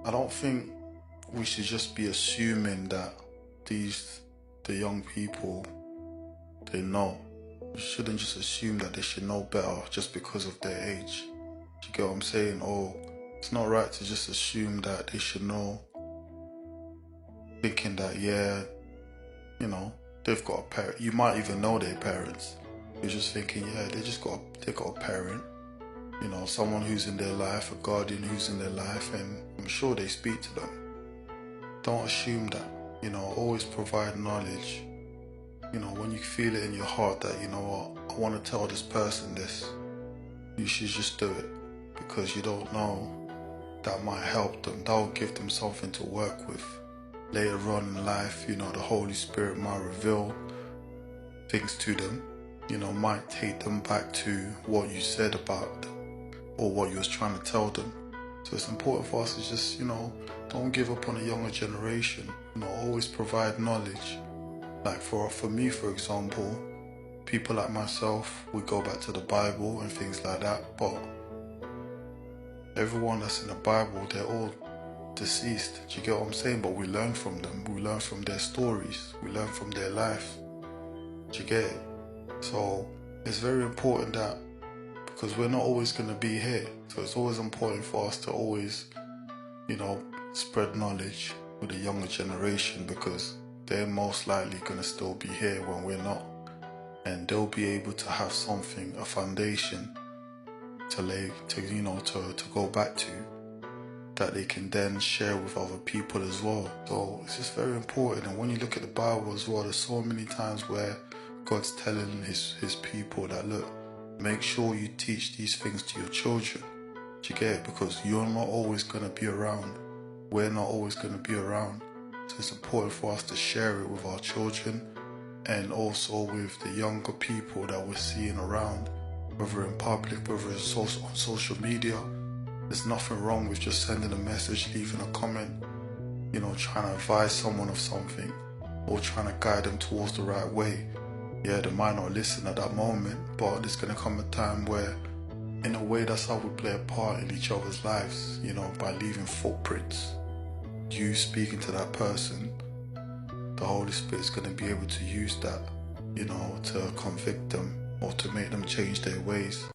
I don't think we should just be assuming that the young people, they know. We shouldn't just assume that they should know better just because of their age. Do you get what I'm saying? Or it's not right to just assume that they should know, thinking that, yeah, they've got a parent. You might even know their parents. You're just thinking, yeah, they got a parent, someone who's in their life, a guardian who's in their life, and I'm sure they speak to them. Don't assume that, always provide knowledge. When you feel it in your heart that, you know what, I want to tell this person this, you should just do it, because you don't know, that might help them. That will give them something to work with. Later on in life, the Holy Spirit might reveal things to them, might take them back to what you said about them or what you was trying to tell them. So it's important for us to just, don't give up on the younger generation. Always provide knowledge. Like for me, for example, people like myself, we go back to the Bible and things like that, but everyone that's in the Bible, they're all deceased. Do you get what I'm saying? But we learn from them. We learn from their stories. We learn from their life. Do you get it? So it's very important that, because we're not always going to be here, so it's always important for us to always, spread knowledge with the younger generation, because they're most likely going to still be here when we're not, and they'll be able to have something, a foundation to lay, to go back to, that they can then share with other people as well. So it's just very important. And when you look at the Bible as well, there's so many times where God's telling his people that, look, make sure you teach these things to your children. Do you get it? Because you're not always going to be around. We're not always going to be around. So it's important for us to share it with our children, and also with the younger people that we're seeing around, whether in public, whether it's on social media. There's nothing wrong with just sending a message, leaving a comment, trying to advise someone of something, or trying to guide them towards the right way. Yeah, they might not listen at that moment, but there's going to come a time where, in a way, that's how we play a part in each other's lives, by leaving footprints. You speaking to that person, the Holy Spirit's going to be able to use that, to convict them or to make them change their ways.